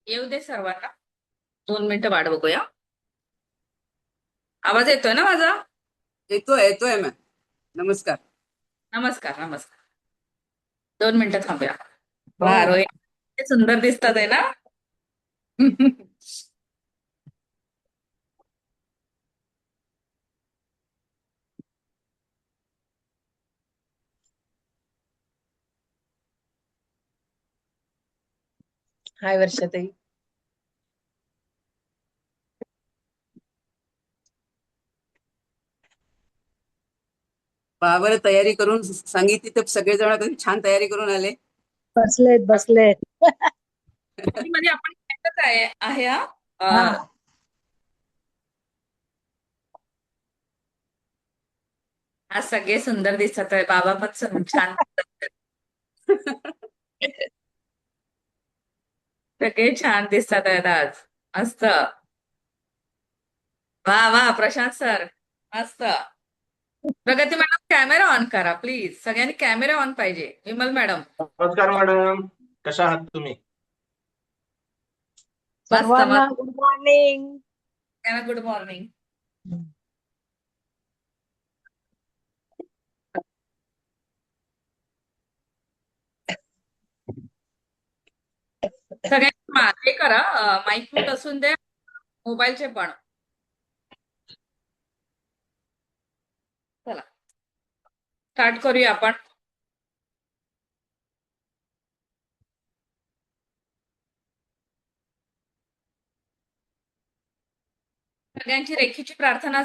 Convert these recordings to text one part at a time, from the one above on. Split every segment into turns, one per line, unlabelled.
येऊ दे सर्वांना. 2 मिनिटं वाट बघूया. आवाज येतोय ना माझा?
येतोय येतोय मॅम. नमस्कार.
नमस्कार नमस्कार. 2 मिनिटं थांबूया.
हो
वा
हो.
रोय, किती सुंदर दिसतात आहे ना.
हाय वर्षाताई.
बाबर तयारी करून सांगितली तर सगळेजण कधी छान तयारी करून आले.
बसलेत बसलेत.
मध्ये आपण एकच आहे आहे हा.
हा.
आज सगळे सुंदर दिसत आहे. बाबा पण छान दिसत आहेत. सगळे छान दिसतात आहेत आज. मस्त. वा वा प्रशांत सर, मस्त. प्रगती मॅडम कॅमेरा ऑन करा प्लीज. सगळ्यांनी कॅमेरा ऑन पाहिजे. विमल मॅडम
नमस्कार मॅडम, कशा आहात तुम्ही?
मस्त
सर्वांना
मस्त.
Good morning.
Good morning. सगळ्यांनी हे करा, माईक म्यूट असून द्या, मोबाईलचे पण. चला स्टार्ट करूया आपण. सगळ्यांची रेखीची प्रार्थना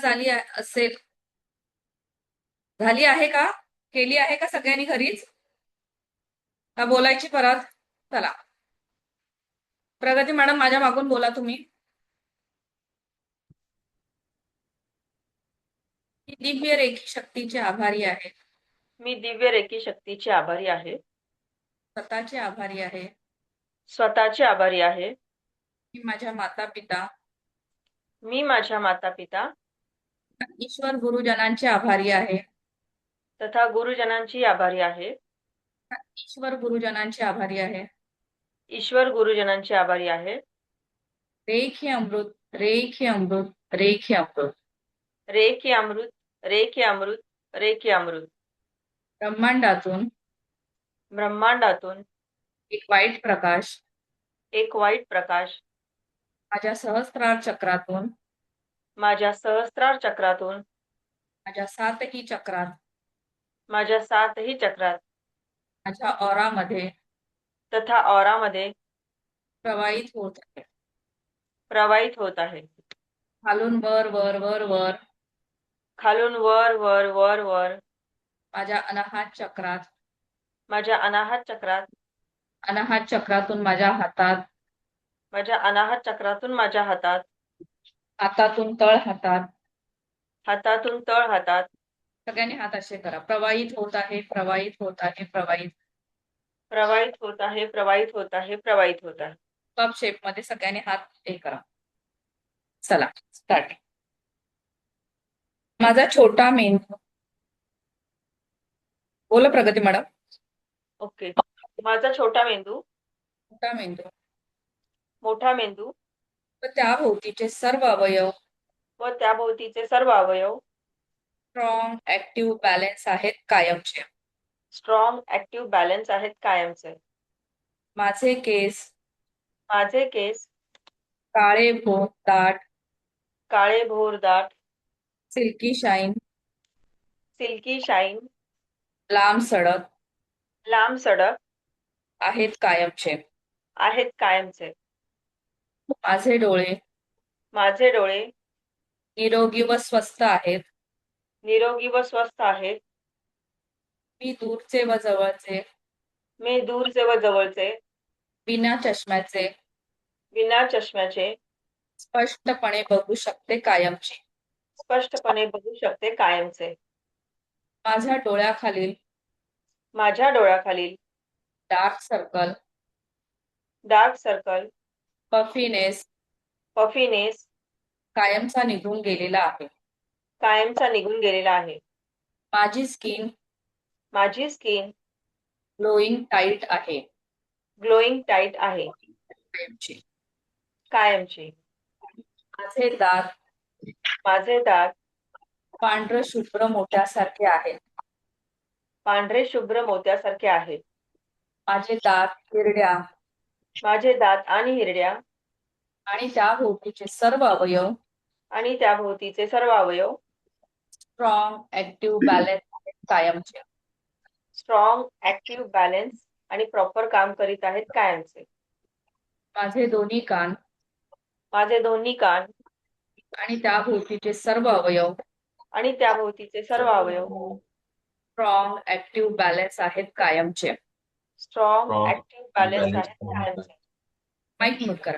असेल. झाली आहे का? केली आहे का सगळ्यांनी घरीच? का बोलायची परत? चला प्रगती मॅडम माझ्या मागून बोला तुम्ही. मी दिव्य रेखी शक्तीचे आभारी आहे.
मी दिव्य रेखी शक्तीची आभारी आहे.
स्वतःचे आभारी आहे.
स्वतःचे आभारी आहे.
मी माझ्या माता पिता,
मी माझ्या माता पिता
ईश्वर गुरुजनांचे आभारी आहे.
तथा गुरुजनांची आभारी आहे.
ईश्वर गुरुजनांचे आभारी आहे.
ईश्वर गुरुजनांची आभारी आहे.
रेखी अमृत, रेखी अमृत, रेखी अमृत.
रेखी अमृत, रेखी अमृत, रेखी अमृत.
ब्रह्मांडातून
ब्रह्मांडातून
एक वाईट प्रकाश
एक वाईट प्रकाश
माझ्या सहस्त्रार चक्रातून,
माझ्या सहस्त्रार चक्रातून,
माझ्या सातही चक्रात,
माझ्या सातही चक्रात,
माझ्या ऑरामध्ये
तथा ऑरामध्ये
प्रवाहित होत आहे.
प्रवाहित होत आहे.
खालून वर वर वर वर
खालून वर वर वर वर
माझ्या अनाहत चक्रात,
माझ्या अनाहत चक्रात,
अनाहत चक्रातून माझ्या हातात,
माझ्या अनाहत चक्रातून माझ्या हातात,
हातातून तळ हातात.
हातातून तळ हातात.
सगळ्यांनी हात असे करा. प्रवाहित होत आहे, प्रवाहित होत आहे, प्रवाहित.
प्रवाहित होत आहे, प्रवाहित होत आहे, प्रवाहित होत आहे.
कप शेप मध्ये सगळ्यांनी हात हे करा. चला स्टार्ट. माझा छोटा मेंदू. बोला प्रगती मॅडम.
ओके. माझा छोटा मेंदू,
छोटा मेंदू
मोठा मेंदू
व त्याभोवतीचे सर्व अवयव
व त्याभोवतीचे सर्व अवयव
स्ट्रॉंग, ऍक्टिव्ह, बॅलन्स आहेत कायमचे.
स्ट्रॉंग, ऍक्टिव्ह, बॅलन्स आहेत कायमचे.
माझे केस
माझे केस
काळे भोर दाट,
काळे भोर दाट,
सिल्की शाईन,
सिल्की शाईन,
लांब सडक
लांब सडक
आहेत कायमचे.
आहेत कायमचे.
माझे डोळे
माझे डोळे
निरोगी व स्वस्थ आहेत.
निरोगी व स्वस्थ आहेत.
मी दूरचे व जवळचे,
मी दूरचे व जवळचे,
बिना चष्म्याचे
बिना चष्म्याचे
स्पष्टपणे बघू शकते कायमचे.
स्पष्टपणे बघू शकते कायमचे.
माझ्या डोळ्याखालील
माझ्या डोळ्याखालील
dark circle,
dark circle,
puffiness
puffiness
कायमचा निघून गेलेला आहे.
कायमचा निघून गेलेला आहे.
माझी स्किन
माझी स्किन
ग्लोईंग टाईट आहे.
ग्लोईंग टाईट आहे.
कायमची.
कायमचे.
माझे दात
माझे दात
पांढरं शुभ्र मोत्यासारखे आहेत.
पांढरे शुभ्र मोत्यासारखे आहेत.
माझे दात हिरड्या
माझे दात आणि हिरड्या
आणि त्याभोवतीचे सर्व अवयव
आणि त्याभोवतीचे सर्व अवयव
स्ट्रॉंग ऍक्टिव्ह बॅलन्स आहेत कायमचे.
स्ट्रॉंग ऍक्टिव्ह बॅलन्स आणि प्रॉपर काम करीत आहेत कायमचे.
माझे दोन्ही कान
माझे दोन्ही कान
आणि त्याभोवतीचे सर्व अवयव
आणि त्याभोवतीचे सर्व अवयव
स्ट्रॉंग ऍक्टिव्ह बॅलन्स आहेत कायमचे.
Strong
Strong
active balance
balance
आहेत कायमचे.
माईक म्यूट करा.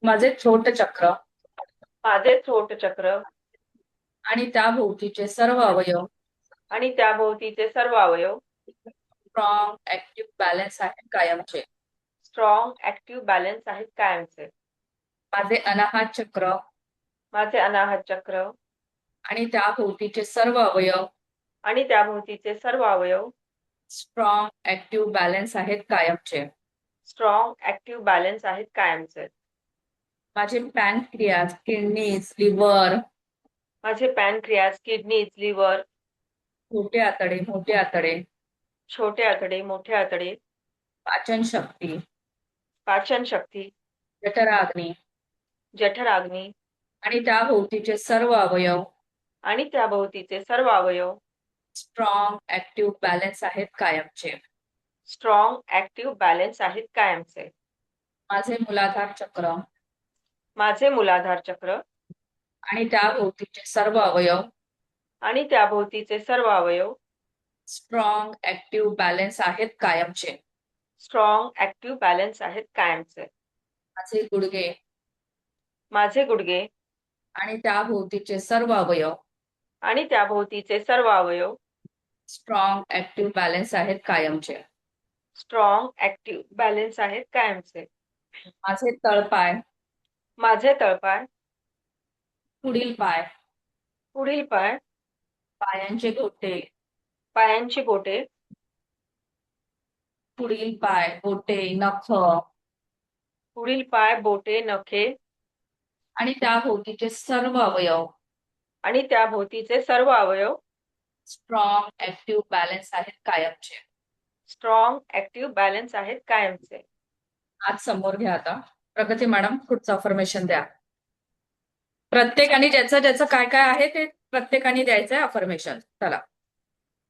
माझे थ्रोट चक्र
माझे थ्रोट चक्र
आणि त्याभोवतीचे सर्व अवयव
आणि त्याभोवतीचे सर्व अवयव
स्ट्रॉंग ऍक्टिव्ह बॅलन्स आहेत कायमचे.
स्ट्रॉंग ऍक्टिव्ह बॅलन्स आहेत कायमचे.
माझे अनाहत चक्र
माझे अनाहत चक्र
आणि त्याभोवतीचे सर्व अवयव
आणि त्याभोवतीचे सर्व अवयव
स्ट्रॉंग ऍक्टिव्ह बॅलन्स आहेत कायमचे.
स्ट्रॉंग ऍक्टिव्ह बॅलन्स आहेत कायमचे.
माझे पॅनक्रियाज किडनीज लिव्हर
माझे पॅनक्रियाज किडनीज लिव्हर
छोटे आतडे मोठे आतडे
छोटे आतडे मोठे आतडे
पाचन शक्ती
पाचन शक्ती
जठराग्नी
जठराग्नी
आणि त्याभोवतीचे सर्व अवयव
आणि त्याभोवतीचे सर्व अवयव
स्ट्रॉंग ऍक्टिव्ह बॅलन्स आहेत कायमचे.
स्ट्रॉंग ऍक्टिव्ह बॅलन्स आहेत कायमचे.
माझे मूलाधार चक्र
माझे मूलाधार चक्र
आणि त्याभोवतीचे सर्व अवयव
आणि त्याभोवतीचे सर्व अवयव
स्ट्रॉंग ऍक्टिव्ह बॅलन्स आहेत कायमचे.
स्ट्रॉंग ऍक्टिव्ह बॅलन्स आहेत कायमचे.
माझे गुडघे
माझे गुडघे
आणि त्याभोवतीचे सर्व अवयव
आणि त्याभोवतीचे सर्व अवयव
स्ट्रॉंग ऍक्टिव्ह बॅलन्स आहेत कायमचे.
स्ट्रॉंग ऍक्टिव्ह बॅलन्स आहेत कायमचे.
माझे तळपाय
माझे तळपाय
पुढील पाय
पुढील पाय
पायांचे घोटे
पायांची बोटे
पुढील पाय बोटे नख
पुढील पाय बोटे नखे
आणि त्याभोवतीचे सर्व अवयव
आणि त्याभोवतीचे सर्व अवयव
स्ट्रॉंग ऍक्टिव्ह बॅलन्स आहेत कायमचे.
स्ट्रॉंग ऍक्टिव्ह बॅलन्स आहेत कायमचे.
आज समोर घ्या आता. प्रगती मॅडम पुढचं अफर्मेशन द्या. प्रत्येकाने ज्याचं ज्याचं काय काय आहे ते प्रत्येकाने द्यायचं आहे अफर्मेशन. चला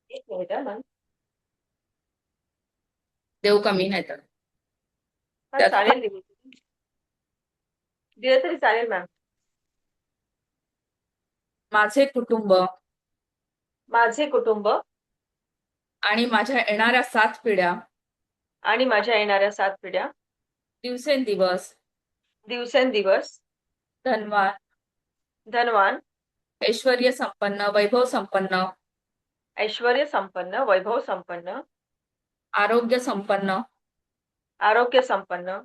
एक मिनिट हं, मॅम.
देव कमी नाही तर
हा, चालेल दिलं तरी चालेल मॅम.
माझे कुटुंब
माझे कुटुंब
आणि माझ्या येणाऱ्या 7 पिढ्या
आणि माझ्या येणाऱ्या 7 पिढ्या
दिवसेंदिवस
दिवसेंदिवस
धनवान
धनवान
ऐश्वर्य संपन्न वैभव संपन्न
ऐश्वर्य संपन्न वैभव संपन्न
आरोग्य संपन्न
आरोग्य संपन्न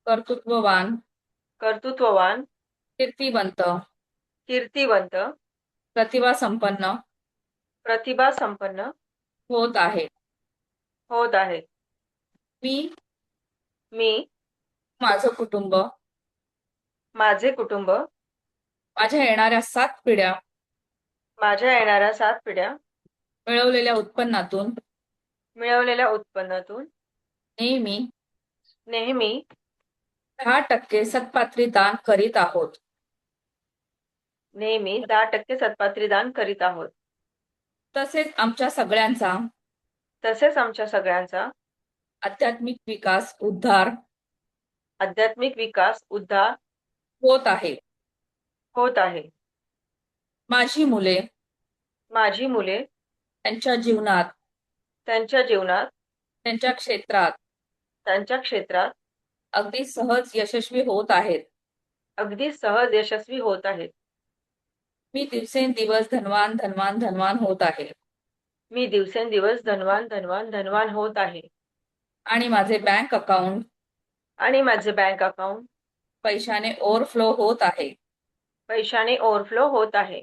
कर्तृत्ववान
कर्तृत्ववान
कीर्तिवंत
कीर्तिवंत
प्रतिभा संपन्न
प्रतिभा संपन्न
होत आहे.
होत आहे. मी
माझं कुटुंब
माझे कुटुंब
माझ्या येणाऱ्या 7 पिढ्या
माझ्या येणाऱ्या 7 पिढ्या
मिळवलेल्या उत्पन्नातून
मिळवलेल्या उत्पन्नातून
नेहमी
नेहमी
10% सत्पात्री दान करीत आहोत.
नेहमी 10% सत्पात्री दान करीत आहोत.
तसेच आमच्या सगळ्यांचा
तसेच आमच्या सगळ्यांचा
आध्यात्मिक विकास उद्धार
आध्यात्मिक विकास उद्धार
होत आहे.
होत आहे.
माझी मुले
माझी मुले
त्यांच्या जीवनात
त्यांच्या जीवनात
त्यांच्या क्षेत्रात अगदी सहज यशस्वी होत आहेत.
अगदी सहज यशस्वी होत आहेत.
मी दिवसेंदिवस धनवान धनवान धनवान होत आहे.
मी दिवसेंदिवस धनवान धनवान धनवान होत आहे.
आणि माझे बँक अकाउंट
आणि माझे बँक अकाउंट
पैशाने ओव्हरफ्लो होत आहे.
पैशाने ओव्हरफ्लो होत आहे.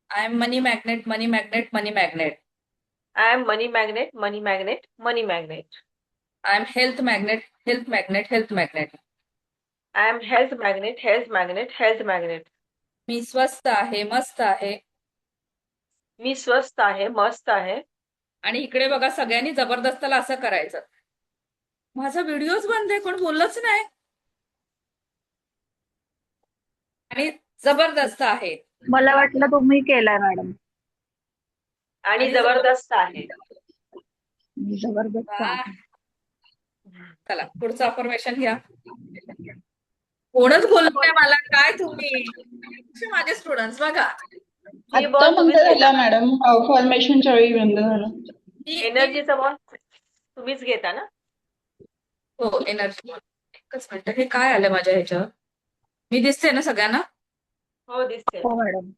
I am money magnet money magnet money magnet.
I am money magnet money magnet money magnet.
I am health magnet, health magnet, health magnet.
I am health magnet, health magnet, health magnet.
मी स्वस्त आहे, मस्त आहे.
मी स्वस्त आहे, मस्त आहे.
आणि इकडे बघा, सगळ्यांनी जबरदस्तला असं करायचं. माझा व्हिडिओच बंद आहे, कोण बोललंच नाही. आणि जबरदस्त आहे.
मला वाटलं तुम्ही केलाय मॅडम.
आणि जबरदस्त आहे.
जबरदस्त
वा.
आहे.
चला पुढचं अफर्मेशन घ्या. कोणच बोलत नाही मला, काय तुम्ही असे माझे स्टुडंट्स बघा.
ही
आत्ता
बॉल
बंद
तुम्हीच घेता.
झाला मॅडम, फॉर्मेशनच्या वेळी बंद झाला.
एनर्जीचा बॉल तुम्हीच घेता ना?
हो, एनर्जी. एकच मिनिट, हे काय आलं माझ्या ह्याच्यावर? मी दिसते ना सगळ्यांना?
हो, दिसते.
हो मॅडम.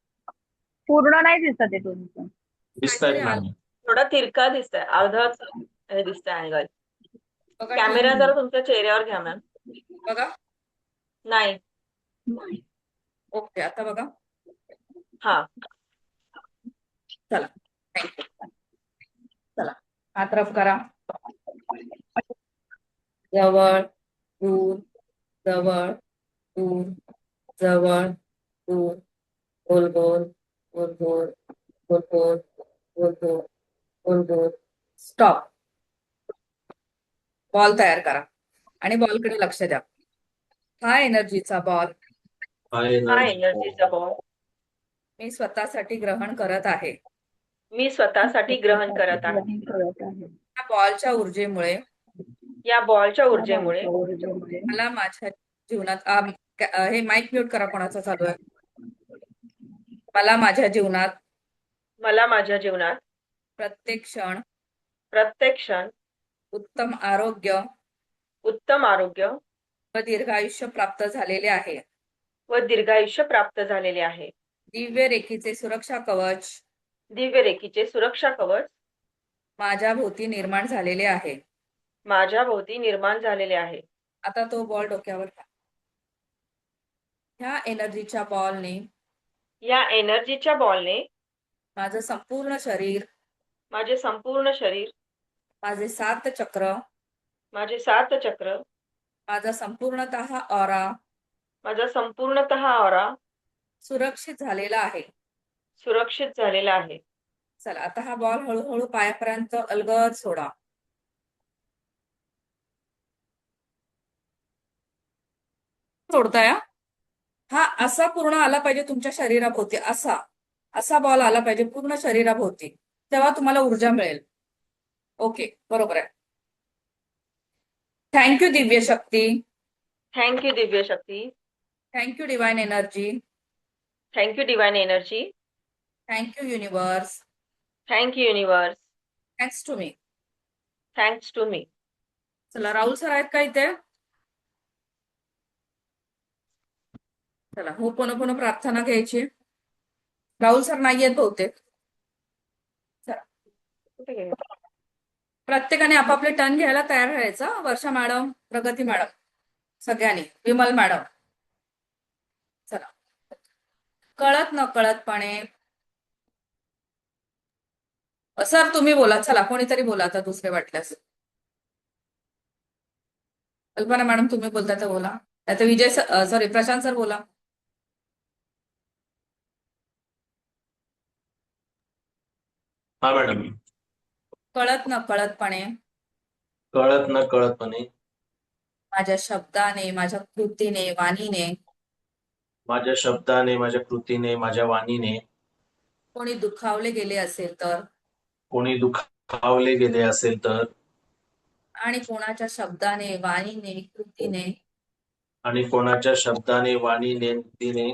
पूर्ण नाही दिसत आहे तुमचं.
दिसतायत
काहीतरी आलं.
मॅडम.
थोडा तिरका दिसतंय, अर्धच हे दिसतंय अँगल.
बघा,
कॅमेरा
ठीक.
जरा तुमच्या चेहऱ्यावर घ्या मॅम.
बघा.
नाही.
ओके, आता बघा.
हा.
चला, थँक्यू. चला, हात रफ करा. जवळ, दूर, जवळ, दूर, जवळ, दूर, गोल गोल, गोल गोल, गोल गोल, गोल गोल, गोल गोल. स्टॉप. बॉल तयार करा आणि बॉलकडे लक्ष द्या. हा एनर्जीचा बॉल
हा एनर्जीचा बॉल
मी स्वतःसाठी ग्रहण करत आहे.
मी स्वतःसाठी ग्रहण करत आहे.
कळत आहे.
या बॉलच्या ऊर्जेमुळे
या बॉलच्या ऊर्जेमुळे
मला माझ्या जीवनात हे माईक म्यूट करा, कोणाचा चालू आहे. मला माझ्या जीवनात
मला माझ्या जीवनात
प्रत्येक क्षण उत्तम आरोग्य
उत्तम आरोग्य
व दीर्घायुष्य प्राप्त झालेले आहे.
व दीर्घायुष्य प्राप्त झालेले आहे.
दिव्य रेखीचे सुरक्षा कवच
दिव्य रेखीचे सुरक्षा कवच
माझ्या भोवती निर्माण झालेले आहे.
माझ्या भोवती निर्माण झालेले आहे.
आता तो बॉल डोक्यावर घ्या. ह्या एनर्जीच्या बॉलने
या एनर्जीच्या बॉलने
माझं संपूर्ण शरीर,
माझे संपूर्ण शरीर,
माझे 7 चक्र,
माझे 7 चक्र,
माझा संपूर्णतः ऑरा
माझा संपूर्णतः ऑरा
सुरक्षित झालेला आहे.
सुरक्षित झालेला आहे.
चला, आता हा बॉल हळूहळू पायापर्यंत अलगद सोडा. सोडताय हा? हा असा पूर्ण आला पाहिजे तुमच्या शरीराभोवती, असा असा बॉल आला पाहिजे पूर्ण शरीराभोवती, तेव्हा तुम्हाला ऊर्जा मिळेल. ओके, बरोबर आहे. थँक्यू दिव्य शक्ती,
थँक्यू दिव्य शक्ती,
thank you divine energy,
thank you divine energy,
thank you universe,
thank you universe,
thanks to me.
Thanks to me.
चला, राहुल सर आहेत का इथे? चला, हो पुन्हा प्रार्थना घ्यायची. राहुल सर नाहीयेत बहुतेक. चला,
कुठे गेले?
प्रत्येकाने आपापले टर्न घ्यायला तयार राहायचं. वर्षा मॅडम, प्रगती मॅडम, सगळ्यांनी, विमल मॅडम. चला, कळत न कळतपणे सर तुम्ही बोला. चला, कोणीतरी बोला आता, दुसरे वाटल्यास. कल्पना मॅडम तुम्ही बोलता तर बोला, आता विजय सॉरी प्रशांत सर बोला.
हा मॅडम.
कळत न कळतपणे
कळत न कळतपणे
माझ्या शब्दाने, माझ्या कृतीने, वाणीने
माझ्या शब्दाने, माझ्या कृतीने, माझ्या वाणीने
कोणी दुखावले गेले असेल तर,
कोणी दुखावले गेले असेल तर,
आणि कोणाच्या शब्दाने, वाणीने, कृतीने
आणि कोणाच्या शब्दाने, वाणीने, कृतीने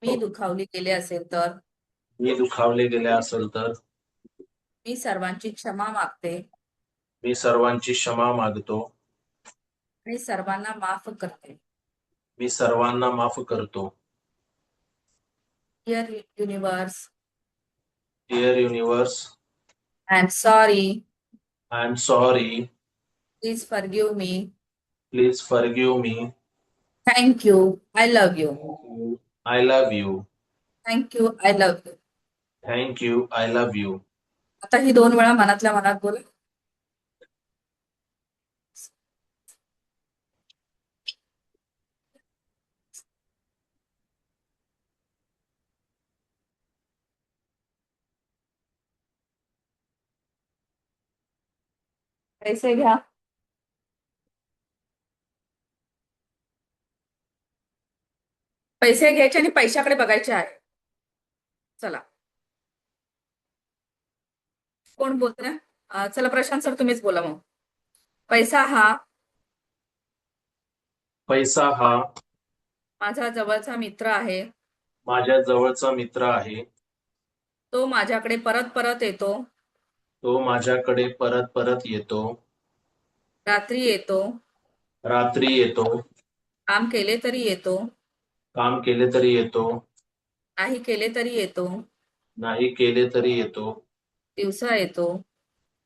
मी दुखावली गेले असेल तर,
मी दुखावले गेले असेल तर,
मी सर्वांची क्षमा मागते
मी सर्वांची क्षमा मागतो.
आणि सर्वांना माफ करते.
मी सर्वांना माफ करतो.
Dear universe,
dear universe,
I am sorry,
I am sorry,
please forgive me,
please forgive me,
thank you, I love you,
I love you,
thank you, I love you.
Thank you, I love you.
आता ही 2 वेळा मनातल्या मनात बोला. पैसे घ्या. पैसे घ्यायचे आणि पैशाकडे बघायचे आहे. चला, कोण बोलतंय? चला प्रशांत सर, तुम्हीच बोला मग. पैसा हा माझा जवळचा मित्र आहे.
माझ्या जवळचा मित्र आहे.
तो माझ्याकडे परत परत येतो.
तो माझ्याकडे परत परत येतो.
रात्री येतो.
रात्री येतो.
काम केले तरी येतो.
काम केले तरी येतो.
नाही केले तरी येतो.
नाही केले तरी येतो.
दिवसा येतो.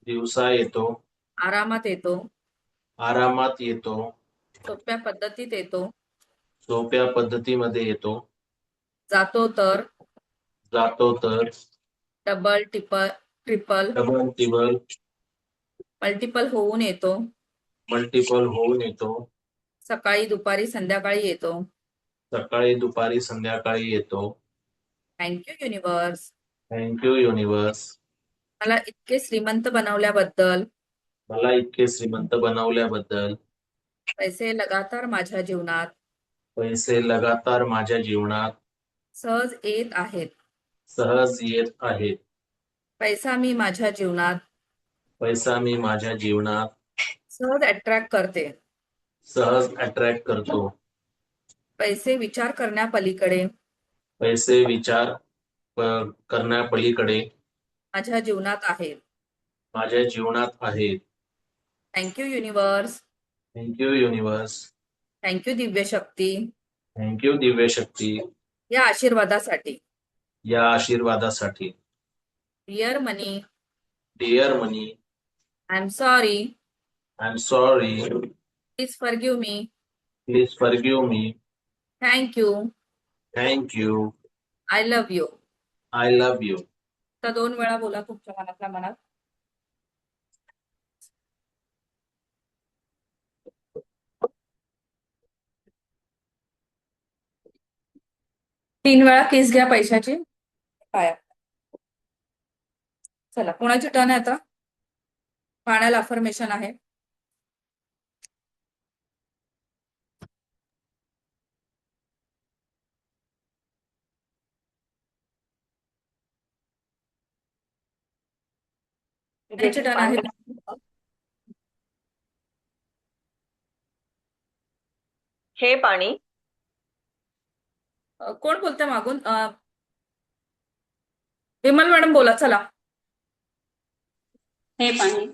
दिवसा येतो.
आरामात येतो.
आरामात येतो.
सोप्या पद्धतीत येतो.
सोप्या पद्धतीमध्ये येतो.
जातो तर
जातो तर
डबल ट्रिपल
डबल टिबल
मल्टिपल होऊन येतो.
मल्टिपल होऊन येतो.
सकाळी दुपारी संध्याकाळी येतो.
सकाळी दुपारी संध्याकाळी येतो.
Thank you universe.
Thank you universe.
मला इतके श्रीमंत बनवल्याबद्दल.
मला इतके श्रीमंत बनवल्याबद्दल.
पैसे लगातार माझ्या जीवनात
पैसे लगातार माझ्या जीवनात
सहज येत आहेत.
सहज येत आहेत.
पैसा मी माझ्या जीवनात
पैसा मी माझ्या जीवनात
सहज अट्रॅक्ट करते.
सहज अट्रॅक्ट करतो.
पैसे विचार करण्यापलीकडे
पैसे विचार करण्यापलीकडे
माझ्या जीवनात आहेत.
माझ्या जीवनात आहेत.
Thank you universe.
Thank you universe.
Thank you दिव्य शक्ती.
थँक्यू दिव्य शक्ती.
या आशीर्वादासाठी.
या आशीर्वादासाठी.
Dear money,
dear money,
I am sorry.
I am sorry.
Please forgive me.
Please forgive me.
Thank you.
Thank you.
I love you.
I love you.
आता 2 वेळा बोला तुमच्या मनातल्या मनात. तीन वेळा किस घ्या पैशाची पाया. चला, कोणाची टर्न आहे आता? पाण्याला अफर्मेशन आहे. कोणाची टर्न आहे?
हे पाणी
कोण बोलतंय मागून? विमल मॅडम बोला. चला,
हे पाणी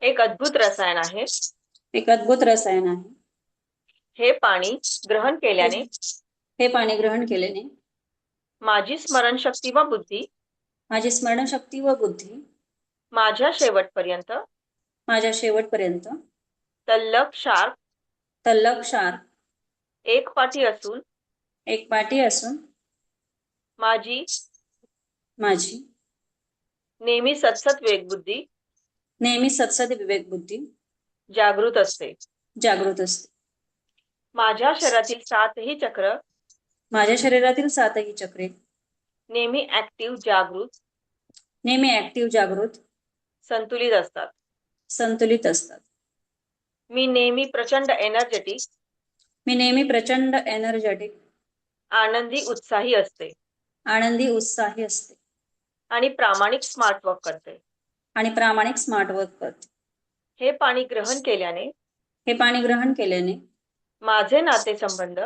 एक अद्भुत रसायन आहे.
एक अद्भुत रसायन आहे.
हे पाणी ग्रहण केल्याने
हे पाणी ग्रहण केल्याने
माझी स्मरणशक्ती व बुद्धी
माझी स्मरणशक्ती व बुद्धी
माझ्या शेवटपर्यंत
शेवटपर्यंत
तल्लख
शार्प
एक पाठी असून माझी नेहमी सतसत
विवेक बुद्धी
जागृत असते. माझ्या शरीरातील सातही चक्रे नेहमी ऍक्टिव्ह
जागृत
संतुलित असतात. मी नेहमी प्रचंड
एनर्जेटिक
आनंदी उत्साही असते आणि प्रामाणिक स्मार्ट वर्क करते. हे पाणी ग्रहण केल्याने माझे नातेसंबंध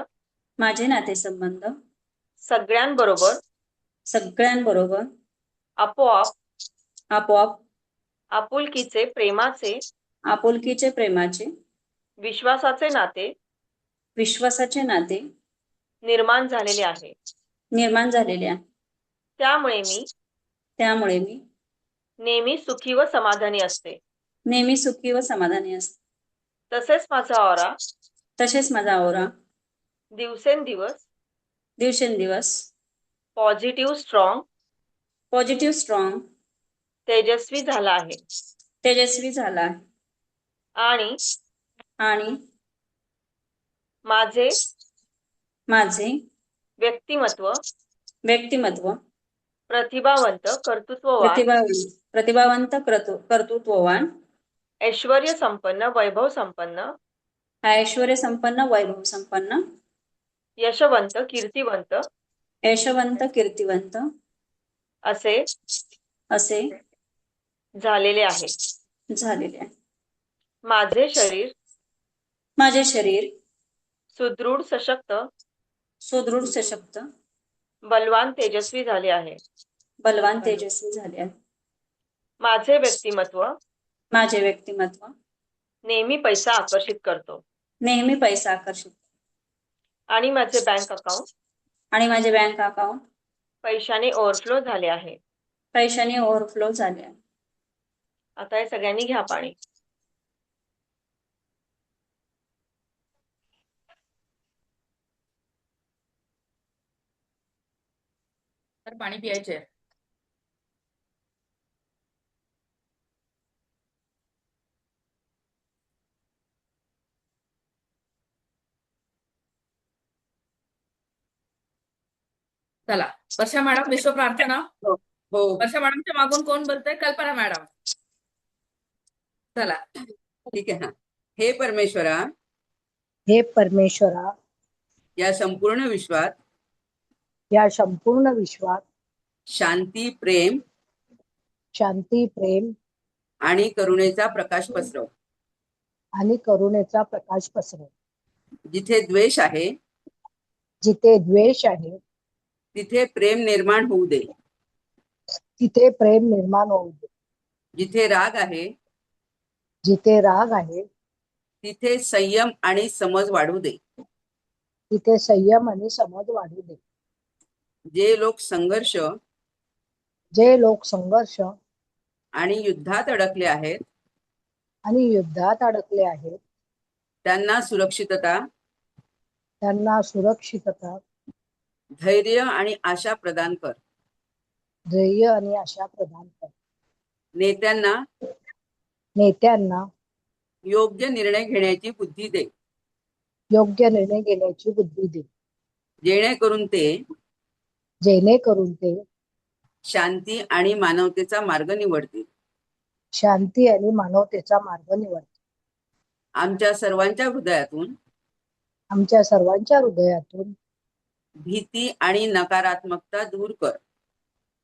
सगळ्यांबरोबर आपोआप आपुलकीचे प्रेमाचे विश्वासाचे नाते निर्माण झालेले आहे. त्यामुळे मी नेहमी सुखी व समाधानी असते. तसेच माझा ऑरा दिवसेंदिवस पॉझिटिव्ह स्ट्रॉंग तेजस्वी झाला आहे. आणि माझे व्यक्तिमत्व प्रतिभावंत कर्तृत्ववान ऐश्वर्य संपन्न, वैभव संपन्न,
ऐश्वर्य संपन्न, वैभव संपन्न,
यशवंत, कीर्तिवंत
यशवंत, कीर्तिवंत
असे
असे
झालेले आहे.
झालेले आहे.
माझे शरीर
माझे शरीर
सुदृढ, सशक्त,
सुदृढ, सशक्त,
बलवान, तेजस्वी झाले आहे.
बलवान, तेजस्वी झाले आहे.
माझे व्यक्तिमत्व
माझे व्यक्तिमत्व
नेहमी पैसा आकर्षित करतो
नेहमी पैसा आकर्षित
आणि माझे बँक अकाउंट
आणि माझे बँक अकाउंट
पैशाने ओव्हरफ्लो झाले आहे.
पैशाने ओव्हरफ्लो झाले आहे.
आता हे सगळ्यांनी घ्या पाणी.
तर पाणी प्यायचे. चला, वर्षा मॅडम विश्व प्रार्थना.
हो हो
वर्षा मॅडमच्या मागून कोण बोलतंय? कल्पना मॅडम. चला.
ठीक आहे. हा. हे परमेश्वरा,
हे परमेश्वरा,
या संपूर्ण विश्वात
या संपूर्ण विश्वात
शांती, प्रेम
शांती, प्रेम
आणि करुणेचा प्रकाश पसरव.
आणि करुणेचा प्रकाश पसरव.
जिथे द्वेष आहे
जिथे द्वेष आहे
तिथे प्रेम निर्माण होऊ दे.
तिथे प्रेम निर्माण होऊ दे.
जिथे राग आहे
जिथे राग आहे
तिथे संयम आणि समज वाढू दे.
तिथे संयम आणि समज वाढू दे.
जे लोक संघर्ष
जे लोक संघर्ष
आणि युद्धात अडकले आहेत
आणि युद्धात अडकले आहेत
त्यांना सुरक्षितता,
त्यांना सुरक्षितता,
धैर्य आणि आशा प्रदान कर.
धैर्य आणि आशा प्रदान कर.
नेत्यांना
नेत्यांना
योग्य निर्णय घेण्याची बुद्धी दे,
योग्य निर्णय घेण्याची बुद्धी दे,
जेणेकरून ते
जेणेकरून ते
शांती आणि मानवतेचा मार्ग निवडतील.
शांती आणि मानवतेचा मार्ग निवडतील.
आमच्या सर्वांच्या हृदयातून
आमच्या सर्वांच्या हृदयातून
भीती आणि नकारात्मकता दूर कर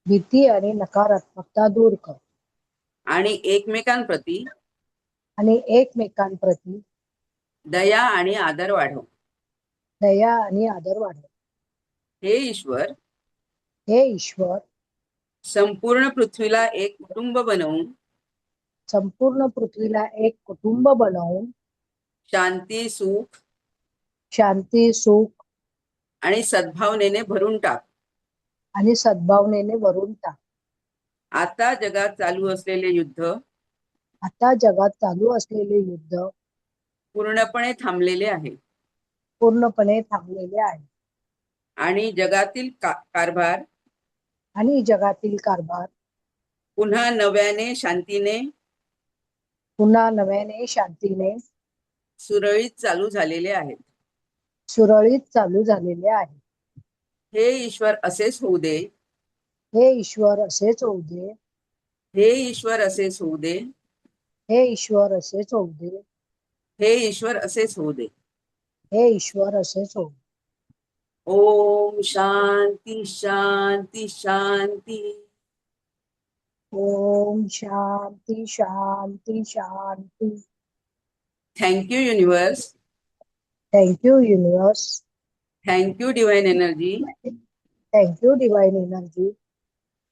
भीती आणि नकारात्मकता दूर कर.
आणि एकमेकांप्रती
आणि एकमेकांप्रती
दया आणि आदर वाढव.
दया आणि आदर वाढव.
हे ईश्वर,
हे ईश्वर,
संपूर्ण पृथ्वीला एक कुटुंब बनवून
संपूर्ण पृथ्वीला एक कुटुंब बनवून
शांती, सुख
शांती, सुख
आणि सद्भावनेने भरून टाक.
आणि सद्भावनेने भरून टाक.
आता जगात चालू असलेले युद्ध
आता जगात चालू असलेले युद्ध
पूर्णपणे थांबलेले आहे
पूर्णपणे थांबलेले आहे.
आणि जगातील कारभार
आणि जगातील कारभार
पुन्हा नव्याने शांतीने सुरळीत चालू झालेले आहेत.
सुरळीत चालू झालेले आहे.
हे ईश्वर असेच होऊ दे.
हे ईश्वर असेच होऊ दे.
हे ईश्वर असेच होऊ दे.
हे ईश्वर असेच होऊ दे.
हे ईश्वर असेच होऊ दे.
हे ईश्वर असेच होऊ दे.
ओम शांती शांती शांती.
ओम शांती शांती शांती.
Thank you universe.
Thank you universe.
Thank you divine energy.
Thank you divine energy.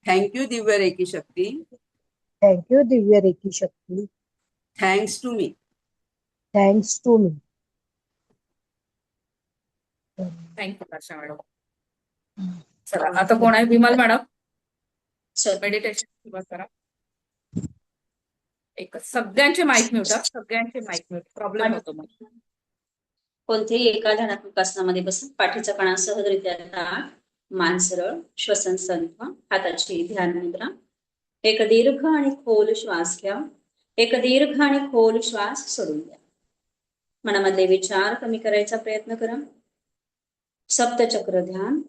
Thank you दिव्य रेकी शक्ती.
थँक्यू दिव्य रेकी शक्ती.
Thanks to me.
Thanks to me.
Thank you Varsha madam. चला, आता कोण आहे? विमल मॅडम. मेडिटेशन सुरुवात करा. एकच. सगळ्यांचे माईक म्यूट. सगळ्यांचे माईक म्यूट. प्रॉब्लेम होतो मग.
कोणत्याही एका ध्यानात्मक आसनामध्ये बसून पाठीचा कणा सहजरित्या ताठ, मान सरळ, श्वसन संथवा, हाताची ध्यान मुद्रा. एक दीर्घ आणि खोल श्वास घ्या. एक दीर्घ आणि खोल श्वास सोडून द्या. मनामधले विचार कमी करायचा प्रयत्न करा. सप्तचक्र ध्यान.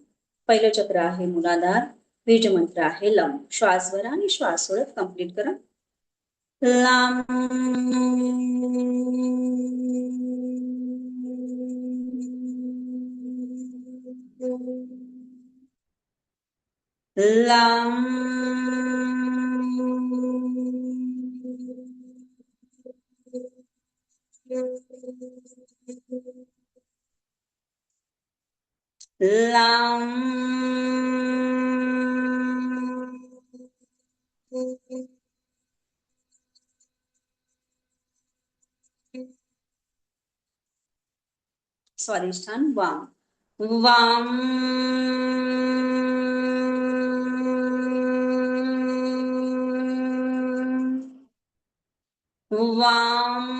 पहिलं चक्र आहे मूलाधार, बीज मंत्र आहे लम. श्वास भरा आणि श्वास सोडत कंप्लीट करा. लाम लाम लाम स्वादिष्ठान वाम वाम वाम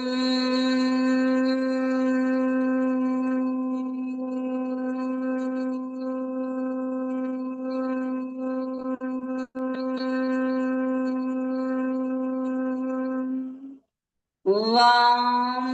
वाम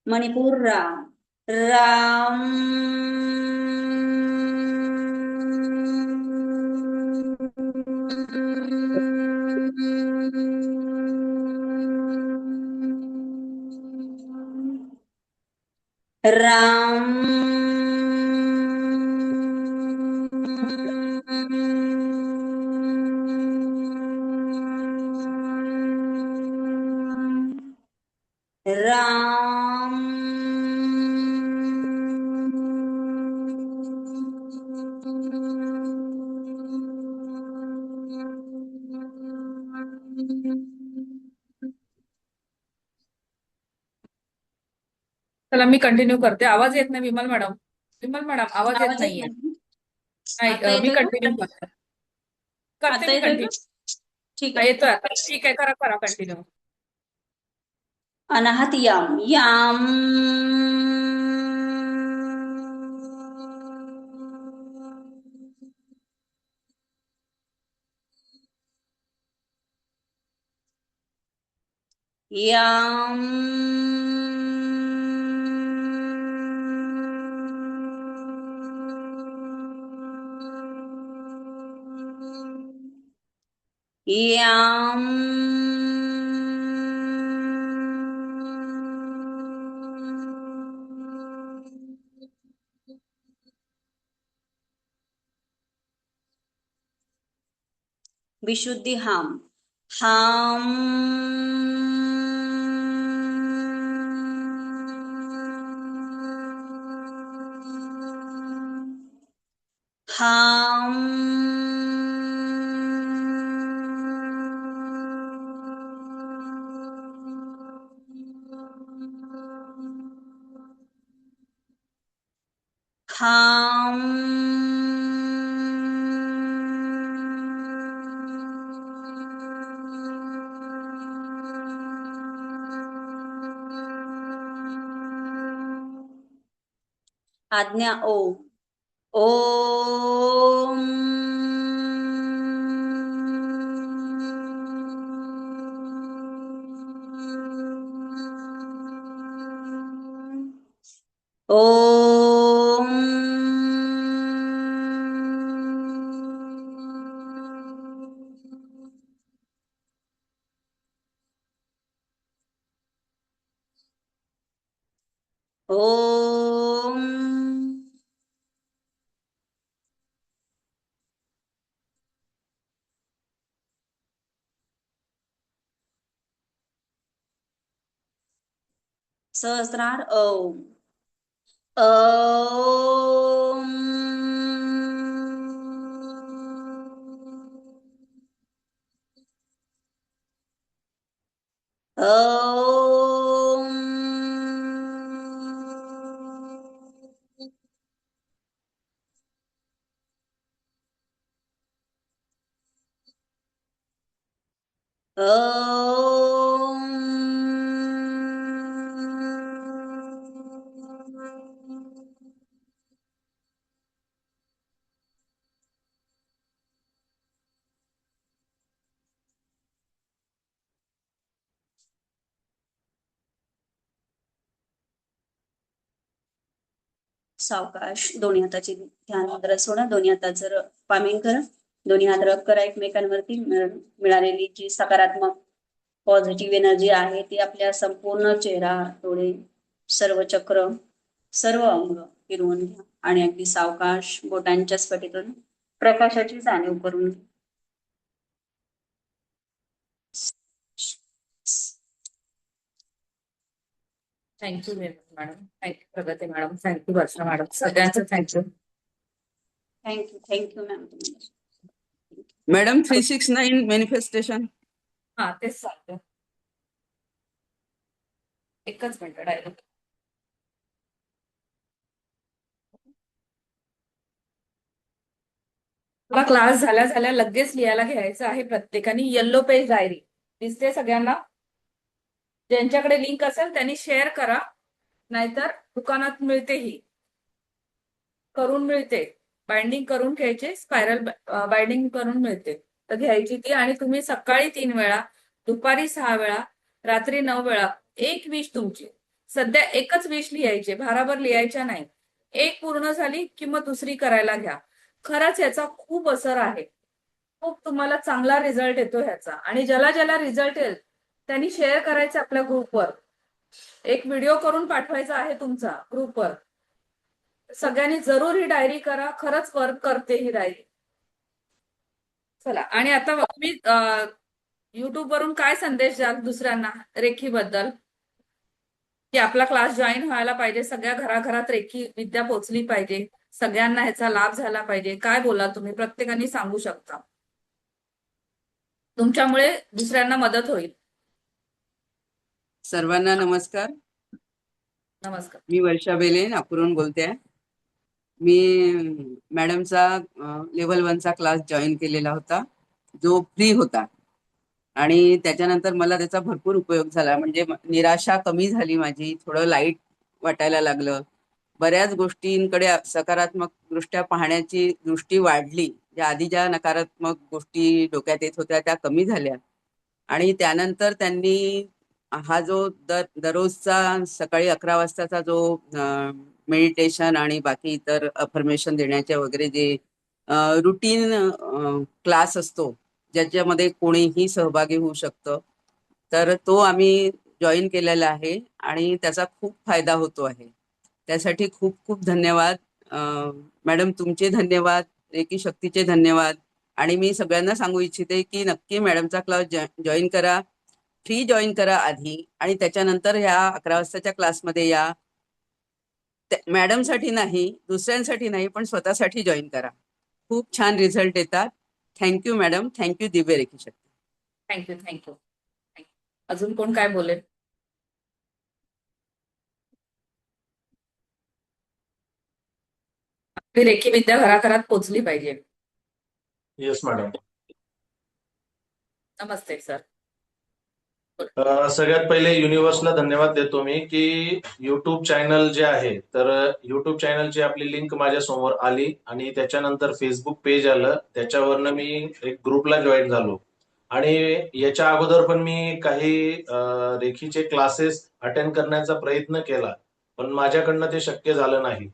मणिपुर राम राम राम राम
चला मी कंटिन्यू करते. आवाज येत नाही विमल मॅडम. विमल मॅडम आवाज येत
आवाज येत
नाहीये.
नाही.
नाही
आता
मी
येतोय का?
कंटिन्यू करते. करते
आता
मी
येतोय का?
कंटिन्यू.
ठीक आहे.
येतोय आता. ठीक आहे, करा करा कंटिन्यू.
अनाहत याम याम याम याम विशुद्धि हाम हाम हाम खाम आज्ञा ओम ओम ओम ओम सहस्रार ओम ओम ओम सावकाश दोन्ही हाताची ध्यान मुद्रा सोडा. दोन्ही हातात जर पामिंग करा. दोन्ही हात रब करा एकमेकांवरती. मिळालेली जी सकारात्मक पॉझिटिव्ह एनर्जी आहे ती आपल्या संपूर्ण चेहरा, डोळे, सर्व चक्र, सर्व अंग फिरवून घ्या आणि अगदी सावकाश बोटांच्या स्फटितून प्रकाशाची जाणीव करून घ्या.
Thank you madam. थँक्यू प्रगती मॅडम. Thank you Varsha madam. सगळ्यांचं thank you.
Thank you ma'am.
Madam 369 manifestation.
हा तेच सांगते. एकच मिनिट डायरेक्ट. तुला क्लास झाल्या झाल्या लगेच लिहायला घ्यायचं आहे प्रत्येकाने येल्लो पेज डायरी. दिसते सगळ्यांना? ज्यांच्याकडे लिंक असेल त्यांनी शेअर करा, नाहीतर दुकानात मिळते ही करून मिळते. बाइंडिंग करून घ्यायचे, स्पायरल बाइंडिंग करून मिळते, तर घ्यायची ती. आणि तुम्ही सकाळी 3 वेळा, दुपारी 6 वेळा, रात्री 9 वेळा एक विश तुमची. सध्या एकच विश लिहायची, भाराभर लिहायच्या नाही. एक पूर्ण झाली की मग दुसरी करायला घ्या. खरंच याचा खूप असर आहे. खूप तुम्हाला चांगला रिझल्ट येतो ह्याचा. आणि ज्याला ज्याला रिझल्ट येईल त्यांनी शेअर करायचं आपल्या ग्रुपवर. एक व्हिडिओ करून पाठवायचा आहे तुमचा ग्रुपवर. सगळ्यांनी जरूर ही डायरी करा. खरंच वर्क करते ही डायरी. चला, आणि आता मी युट्यूब वरून काय संदेश द्याल दुसऱ्यांना रेखीबद्दल? की आपला क्लास जॉईन व्हायला पाहिजे, सगळ्या घराघरात रेखी विद्या पोहोचली पाहिजे, सगळ्यांना ह्याचा लाभ झाला पाहिजे. काय बोलाल तुम्ही? प्रत्येकाने सांगू शकता. तुमच्यामुळे दुसऱ्यांना मदत होईल.
सर्वांना नमस्कार.
नमस्कार.
मी वर्षा बेले नागपूरहून बोलते आहे. मी मॅडमचा लेव्हल 1चा क्लास जॉईन केलेला होता, जो फ्री होता. आणि त्याच्यानंतर मला त्याचा भरपूर उपयोग झाला. म्हणजे निराशा कमी झाली माझी, थोडं लाईट वाटायला लागलं. बऱ्याच गोष्टींकडे सकारात्मक दृष्ट्या पाहण्याची दृष्टी वाढली. ज्या नकारात्मक गोष्टी डोक्यात येत होत्या त्या कमी झाल्या. आणि त्यानंतर त्यांनी हा जो दररोजचा सकाळी 11 वाजताचा जो मेडिटेशन आणि बाकी इतर अफर्मेशन देण्याचे वगैरे जे रुटीन क्लास असतो, ज्याच्यामध्ये कोणीही सहभागी होऊ शकतं, तर तो आम्ही जॉईन केलेला आहे आणि त्याचा खूप फायदा होतो आहे. त्यासाठी खूप खूप धन्यवाद मॅडम. तुमचे धन्यवाद, रेकी शक्तीचे धन्यवाद. आणि मी सगळ्यांना सांगू इच्छिते की नक्की मॅडमचा क्लास जॉईन करा. फ्री जॉईन करा आधी, आणि त्याच्यानंतर ह्या 11 वाजताच्या क्लासमध्ये या. मॅडमसाठी नाही, दुसऱ्यांसाठी नाही, पण स्वतःसाठी जॉईन करा. खूप छान रिझल्ट येतात. Thank you madam. थँक्यू दिव्य रेखी शक्ती.
थँक्यू. थँक्यू. अजून कोण काय बोलेल? आपली रेखी विद्या घराघरात पोहोचली पाहिजे.
Yes madam.
नमस्ते सर.
सगळ्यात पहिले युनिव्हर्सला धन्यवाद देतो मी की युट्यूब चॅनल जे आहे, तर युट्यूब चॅनलची आपली लिंक माझ्या समोर आली आणि त्याच्यानंतर फेसबुक पेज आलं. त्याच्यावरनं मी एक ग्रुपला जॉईन झालो. आणि याच्या अगोदर पण मी काही रेखीचे क्लासेस अटेंड करण्याचा प्रयत्न केला, पण माझ्याकडनं ते शक्य झालं नाही.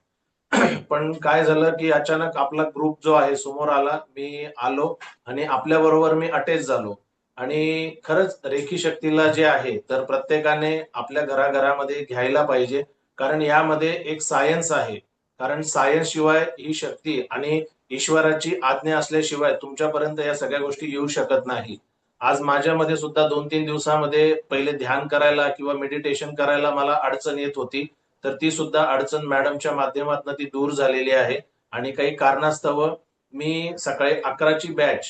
पण काय झालं की अचानक आपला ग्रुप जो आहे समोर आला, मी आलो आणि आपल्या बरोबर मी अटॅच झालो. आणि खरंच रेखी शक्तीला जे आहे तर प्रत्येकाने आपल्या घराघरामध्ये घ्यायला पाहिजे, कारण यामध्ये एक सायन्स आहे. कारण सायन्स शिवाय ही शक्ती आणि ईश्वराची आज्ञा असल्याशिवाय तुमच्यापर्यंत या सगळ्या गोष्टी येऊ शकत नाही. आज माझ्यामध्ये सुद्धा 2-3 दिवसामध्ये पहिले ध्यान करायला किंवा मेडिटेशन करायला मला अडचण येत होती, तर ती सुद्धा अडचण मॅडमच्या माध्यमातून ती दूर झालेली आहे. आणि काही कारणास्तव मी सकाळी 11ची बॅच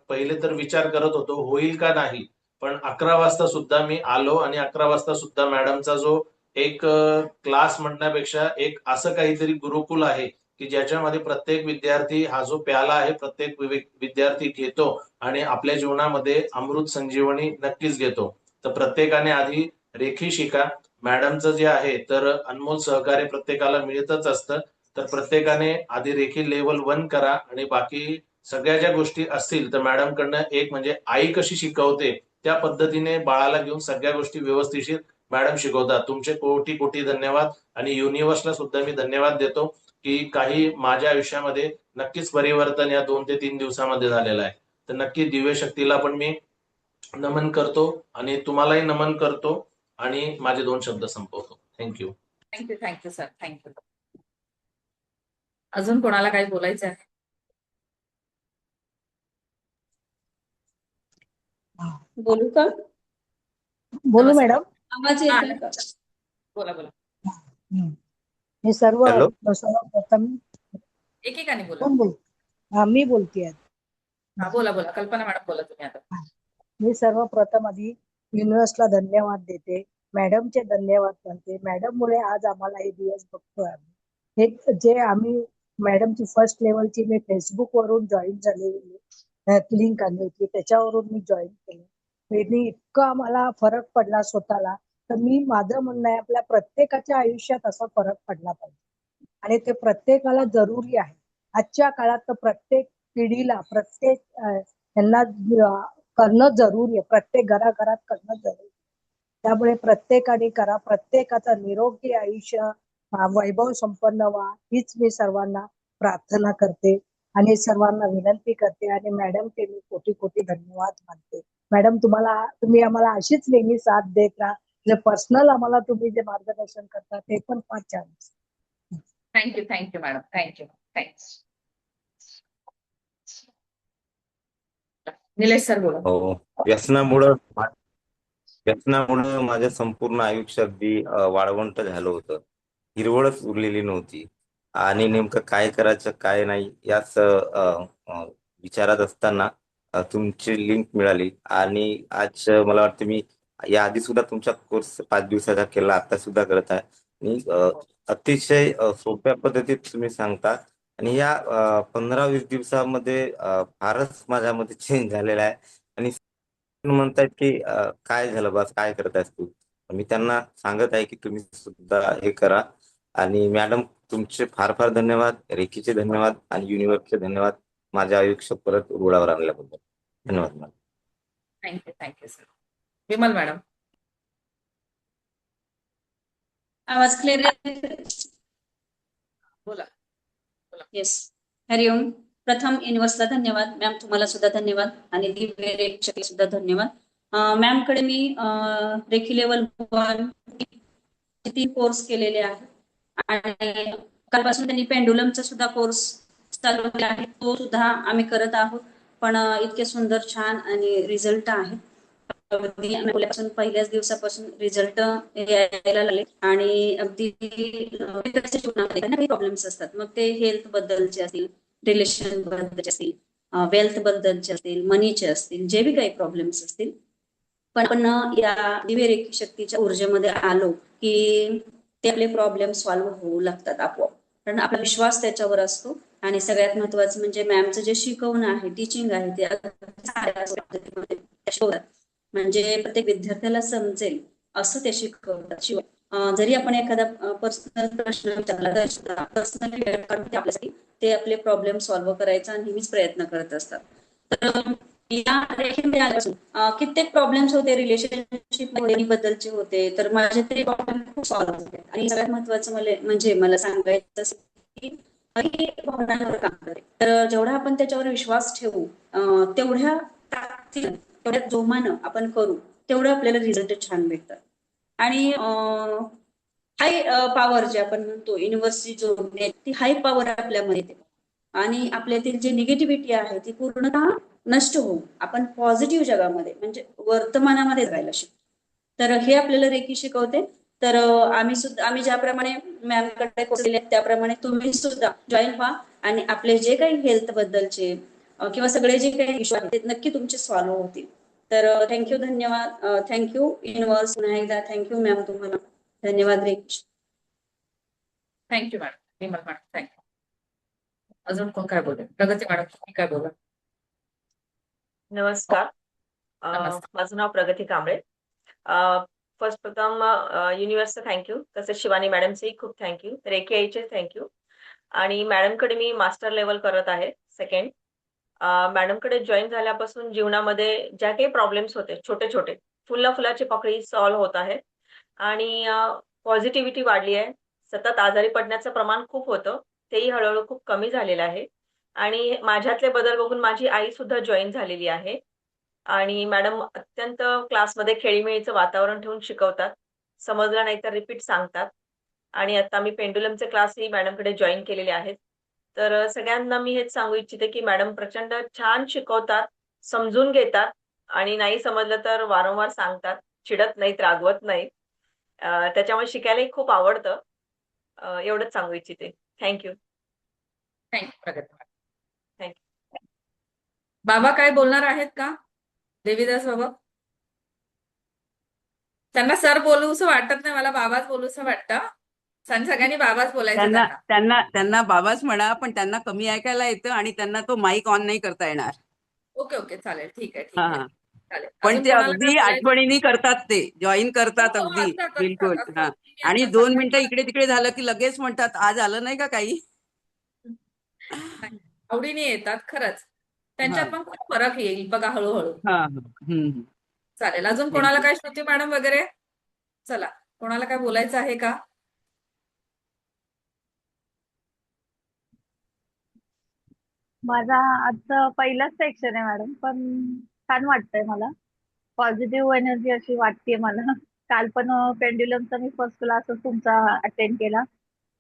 पहिले तर विचार करत होतो होईल का नाही, पण 11 वाजता सुद्धा मी आलो आणि 11 वाजता सुद्धा मॅडमचा जो एक क्लास म्हणण्यापेक्षा एक असं काहीतरी गुरुकुल आहे की ज्याच्यामध्ये प्रत्येक विद्यार्थी हा जो प्याला आहे प्रत्येक विद्यार्थी घेतो आणि आपल्या जीवनामध्ये अमृत संजीवनी नक्कीच घेतो. तर प्रत्येकाने आधी रेखी शिका. मॅडमचं जे आहे तर अनमोल सहकार्य प्रत्येकाला मिळतच असतं. तर प्रत्येकाने आधी रेखी लेवल 1 करा आणि बाकी सगळ्या ज्या गोष्टी असतील तर मॅडमकडनं एक म्हणजे आई कशी शिकवते त्या पद्धतीने बाळाला घेऊन सगळ्या गोष्टी व्यवस्थिशीर मॅडम शिकवतात. तुमचे कोटी कोटी धन्यवाद आणि युनिव्हर्सला सुद्धा मी धन्यवाद देतो की काही माझ्या आयुष्यामध्ये नक्कीच परिवर्तन या 2 ते 3 दिवसामध्ये झालेलं आहे. तर नक्की दिव्य शक्तीला पण मी नमन करतो आणि तुम्हालाही नमन करतो आणि माझे 2 शब्द संपवतो. थँक्यू.
Thank you sir, thank you. अजून कोणाला काही बोलायचं आहे?
बोलू का?
बोलू
नमस्कार.
मॅडम?
आवाज
हा,
येतोय का?
बोला बोला.
हं. हे सर्व
हॅलो.
सर्वप्रथम
एकेकाने बोला.
कोण बोल मी बोलतेय.
हा, बोला बोला. कल्पना मॅडम बोला तुम्ही आता.
मी सर्वप्रथम आधी युनिव्हर्सला धन्यवाद देते, मॅडमचे धन्यवाद म्हणते. मॅडममुळे आज आम्हाला हे दिवस बघतोय आम्ही. हे जे आम्ही मॅडमची फर्स्ट लेवलची मी फेसबुक वरून जॉईन झालेली लिंक आली होती, त्याच्यावरून मी जॉईन केलं. त्यांनी इतका आम्हाला फरक पडला स्वतःला. तर मी माझं म्हणणं आहे आपल्या प्रत्येकाच्या आयुष्यात असा फरक पडला पाहिजे आणि ते प्रत्येकाला जरुरी आहे. आजच्या काळात तर प्रत्येक पिढीला प्रत्येक यांना करणं जरुरी आहे. प्रत्येक घराघरात करणं जरुरी आहे. त्यामुळे प्रत्येकाने करा. प्रत्येकाचं निरोगी आयुष्य वैभव संपन्न व्हा हीच मी सर्वांना प्रार्थना करते आणि सर्वांना विनंती करते आणि मॅडमचे मी कोटी कोटी धन्यवाद मानते. मॅडम तुम्ही आम्हाला अशीच नेहमी साथ देत राहा. जे पर्सनल आम्हाला तुम्ही जे मार्गदर्शन करता ते पण फार छान.
Thank you madam. Thank you. Nilesh sir बोला.
हो, व्यसनामुळं व्यसनामुळं माझं संपूर्ण आयुष्य अगदी वाळवंट झालं होतं. हिरवळच उरलेली नव्हती आणि नेमकं काय करायचं काय नाही याच विचारात असताना तुमची लिंक मिळाली आणि आज मला वाटतं मी या आधी सुद्धा तुमचा कोर्स 5 दिवसाचा केला, आता सुद्धा करत आहे आणि अतिशय सोप्या पद्धतीत तुम्ही सांगता आणि या 15-20 दिवसामध्ये फारच माझ्यामध्ये चेंज झालेला आहे आणि म्हणतायत की काय झालं बस काय करतायस तू. मी त्यांना सांगत आहे की तुम्ही सुद्धा हे करा आणि मॅडम तुमचे फार फार धन्यवाद, रेखीचे धन्यवाद आणि युनिव्हर्सचे धन्यवाद माझे आयुष्य परत रुळावर आणल्याबद्दल. धन्यवाद madam.
Thank you sir. Vimal madam.
आवाज क्लिअर?
बोला.
येस. हरिओम. प्रथम युनिव्हर्सला धन्यवाद. मॅम तुम्हाला सुद्धा धन्यवाद आणि दिव्य रेखीसाठी सुद्धा धन्यवाद. मॅम कडे मी रेखी लेवल 1 3 कोर्स केलेले आहेत आणि कालपासून त्यांनी पेंडुलमचा सुद्धा कोर्स चालू केला आहे. तो सुद्धा आम्ही करत आहोत. पण इतके सुंदर छान आणि रिझल्ट आहे. अगदी पहिल्याच दिवसापासून रिझल्ट यायला लागले आणि अगदी जीवनामध्ये काही प्रॉब्लेम्स असतात. मग ते हेल्थ बद्दलचे असतील, रिलेशन बद्दलचे असतील, वेल्थ बद्दलचे असतील, मनीचे असतील, जे बी काही प्रॉब्लेम्स असतील. पण आपण या दिव्य रेखी शक्तीच्या ऊर्जेमध्ये आलो की ते आपले प्रॉब्लेम सॉल्व्ह होऊ लागतात आपोआप. कारण आपला विश्वास त्याच्यावर असतो आणि सगळ्यात महत्वाचं म्हणजे मॅमचं जे शिकवणं आहे, टीचिंग आहे ते शिकवतात. म्हणजे प्रत्येक विद्यार्थ्याला समजेल असं ते शिकवतात. शिवाय जरी आपण एखादा पर्सनल प्रश्न विचारला तर सुद्धा पर्सनली वेळ काढून ते आपल्यासाठी ते आपले प्रॉब्लेम सॉल्व्ह करायचा नेहमीच प्रयत्न करत असतात. तर या रेखीमध्ये आल्यापासून कित्येक प्रॉब्लेम्स होते रिलेशनशिप बद्दलचे होते, तर माझे ते प्रॉब्लेम खूप सॉल्व्ह झाले. आणि सगळ्यात महत्वाचं म्हणजे मला सांगायचं की भावनांवर काम करे. तर जेवढा आपण त्याच्यावर विश्वास ठेवू तेवढ्या ताकदीनं तेवढ्या जोमानं आपण करू तेवढं आपल्याला रिझल्ट छान भेटतात. आणि हाय पॉवर जे आपण म्हणतो युनिव्हर्सची जोडणे ती हाय पॉवर आपल्यामध्ये येते आणि आपल्यातील जे निगेटिव्हिटी आहे ती पूर्णतः नष्ट होऊन आपण पॉझिटिव्ह जगामध्ये म्हणजे वर्तमानामध्ये जगायला शिकतो. तर हे आपल्याला रेखी शिकवते. तर आम्ही ज्याप्रमाणे मॅमकडे पोहोचलेले त्याप्रमाणे तुम्ही सुद्धा जॉईन व्हा आणि आपले जे काही हेल्थ बद्दलचे किंवा सगळे जे काही इश्यू आहेत ते नक्की तुमचे सॉल्व्ह होतील. तर थँक्यू, धन्यवाद. Thank you universe. पुन्हा एकदा थँक्यू मॅम तुम्हाला. धन्यवाद रेखी.
Thank you madam. Vimal madam thank you. अजून कोण काय बोलेल? प्रगती मॅडम तुम्ही काय बोला?
नमस्कार.
नमस्कार.
माझं नाव प्रगती कांबळे. फर्स्ट प्रथम युनिव्हर्सचं थँक्यू, तसेच शिवानी मॅडमचेही खूप थँक्यू, रेखी आईचे थँक्यू. आणि मॅडमकडे मी मास्टर लेवल करत आहे सेकंड. मॅडमकडे जॉईन झाल्यापासून जीवनामध्ये ज्या काही प्रॉब्लेम्स होते छोटे छोटे फुलाची पकडी सॉल्व्ह होत आहे. आणि पॉझिटिव्हिटी वाढली आहे. सतत आजारी पडण्याचं प्रमाण खूप होतं. तेही हळू-हळू खूप कमी झालेलं आहे. आणि माझ्यातले बदल बघून माझी आई सुद्धा जॉइन झालेली आहे. आणि मॅडम अत्यंत क्लासमध्ये खेळीमेळीचं वातावरण ठेवून शिकवतात. समजलं नाही तर रिपीट सांगतात. आणि आता मी पेंडुलमचे क्लासही मॅडमकडे जॉइन केलेले आहेत. तर सगळ्यांना मी हेच सांगू इच्छिते, की मॅडम प्रचंड छान शिकवतात, समजून घेतात आणि नाही समजलं तर वारंवार सांगतात. चिडत नाहीत, रागवत नाहीत. त्याच्यामुळे शिकायलाही खूप आवडतं. एवढंच सांगू इच्छिते. Thank you.
थँक्यू प्रगती मॅडम.
थँक
बाबा काय बोलणार आहेत का? देवीदास बाबा. त्यांना सर बोलूसं वाटत नाही, मला बाबाच बोलूसं वाटतं. सगळ्यांनी बाबाच बोलायचं
त्यांना
त्यांना.
त्यांना त्यांना बाबाच म्हणा, पण त्यांना कमी ऐकायला येतं आणि त्यांना तो माईक ऑन नाही करता येणार.
ओके ओके, चालेल, ठीक आहे,
हा
ठीक आहे,
हा.
चालेल.
पण
अजून
ते
कोणाला काय
अगदी
बोलायचं?
आठवणीने करतात, ते जॉईन
हो
करतात
हो,
अगदी
असतात असतात
बिलकुल. हा.
असतात, नेहमी
आणि
असतात
2 मिनिटं
सगळ्यांकडे.
इकडे तिकडे झालं की लगेच म्हणतात, आज आलं नाही का काही.
नाही, आवडीने येतात खरंच.
हा
त्यांच्यात पण खूप फरक येईल बघा हळूहळू.
हा हा. हम्म.
चालेल. अजून कोणाला
थँक्यू.
काय, श्रुती मॅडम वगैरे? चला, कोणाला काय बोलायचं आहे का?
माझा आजचं पहिलंच सेक्शन आहे मॅडम, पण छान वाटतंय मला. पॉझिटिव्ह एनर्जी अशी वाटतेय मला. काल पण पेंड्युलमचा मी फर्स्ट क्लासच तुमचा अटेंड केला,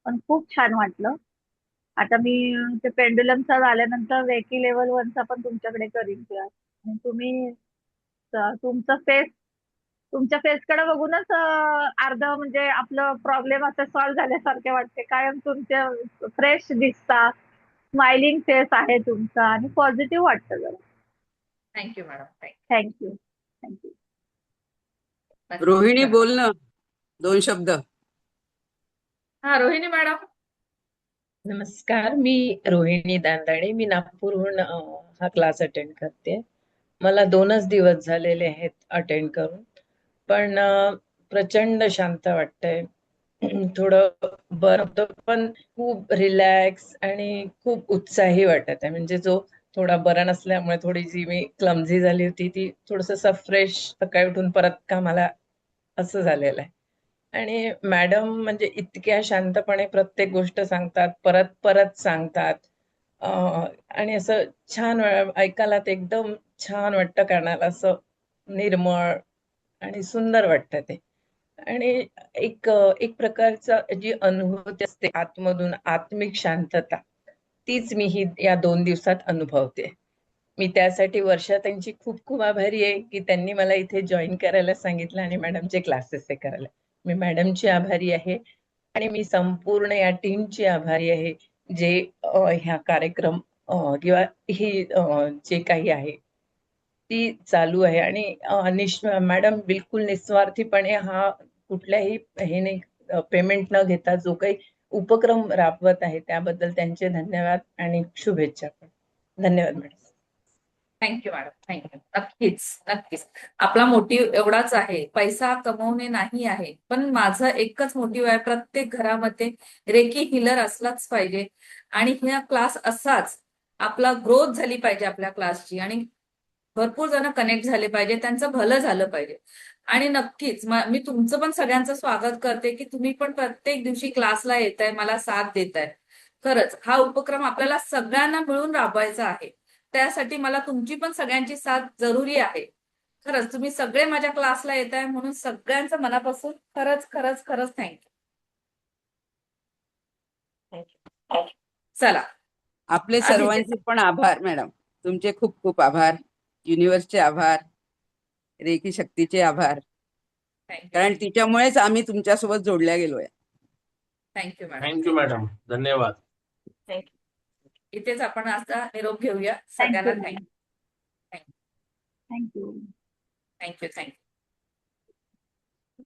पण खूप छान वाटलं. आता मी ते पेंडुलमचा झाल्यानंतर रेकी लेवल 1चा पण तुमच्याकडे करीन क्लास. आणि तुम्ही तुमचं फेस तुमच्या फेसकडे बघूनच अर्ध म्हणजे आपलं प्रॉब्लेम आता सॉल्व्ह झाल्यासारखे वाटते. कायम तुमचे फ्रेश दिसता, स्माइलिंग फेस आहे तुमचा आणि पॉझिटिव्ह वाटतं जरा.
Thank you madam,
thank you. Thank you.
Rohini
चला.
बोल ना 2 शब्द.
हा, रोहिणी मॅडम.
नमस्कार, मी रोहिणी दांदाडे. मी नागपूरहून हा क्लास अटेंड करते. मला 2च दिवस झालेले आहेत अटेंड करून, पण प्रचंड शांत वाटतंय. थोडं बरं होतं, पण खूप रिलॅक्स आणि खूप उत्साही वाटत आहे. म्हणजे जो थोडा बरा नसल्यामुळे थोडीशी मी क्लमझी झाली होती, ती थोडंसं फ्रेश सकाळी उठून परत कामाला असं झालेलं आहे. आणि मॅडम म्हणजे इतक्या शांतपणे प्रत्येक गोष्ट सांगतात, परत परत सांगतात. आणि असं छान ऐकायला ते एकदम छान वाटतं, कानाला असं निर्मळ आणि सुंदर वाटतं ते. आणि एक प्रकारचा जी अनुभूती असते आतमधून, आत्मिक शांतता, तीच मी ही या 2 दिवसात अनुभवते. मी त्यासाठी वर्षा त्यांची खूप खूप आभारी आहे, की त्यांनी मला इथे जॉइन करायला सांगितलं आणि मॅडमचे क्लासेस हे करायला. मी मॅडमची आभारी आहे आणि मी संपूर्ण या टीमची आभारी आहे, जे ह्या कार्यक्रम किंवा ही जे काही आहे ती चालू आहे. आणि मॅडम बिलकुल निस्वार्थीपणे हा कुठल्याही हे नाही, पेमेंट न घेता जो काही उपक्रम राबवत आहे त्याबद्दल त्यांचे धन्यवाद आणि शुभेच्छा पण. धन्यवाद मॅडम.
Thank you madam, thank you. नक्कीच नक्कीच. आपला मोटिव्ह एवढाच आहे, पैसा कमवणे नाही आहे, पण माझं एकच मोटिव्ह आहे, प्रत्येक घरामध्ये रेकी हिलर असलाच पाहिजे. आणि हा क्लास असाच आपला ग्रोथ झाली पाहिजे आपल्या क्लासची, आणि भरपूर जण कनेक्ट झाले पाहिजे, त्यांचं भलं झालं पाहिजे. आणि नक्कीच मी तुमचं पण सगळ्यांचं स्वागत करते, की तुम्ही पण प्रत्येक दिवशी क्लासला येताय, मला साथ देताय. खरंच हा उपक्रम आपल्याला सगळ्यांना मिळून राबवायचा आहे. त्यासाठी मला तुमची पण सगळ्यांची साथ जरुरी आहे. खरंच तुम्ही सगळे माझ्या क्लासला येताय, म्हणून सगळ्यांचं मनापासून खरंच खरंच खरंच थँक्यू.
थँक्यू.
चला,
आपले
आधी
सर्वांचे पण आभार मॅडम. तुमचे खूप खूप आभार. युनिव्हर्सचे आभार, रेकी शक्तीचे आभार.
थँक्यू,
कारण तिच्यामुळेच आम्ही तुमच्यासोबत जोडल्या गेलोय.
Thank you madam.
थँक्यू मॅडम, धन्यवाद.
थँक्यू.
इथेच आपण आता निरोप घेऊया.
थँक्यू
सगळ्यांना
madam.
Thank you
thank you.
Thank you thank you.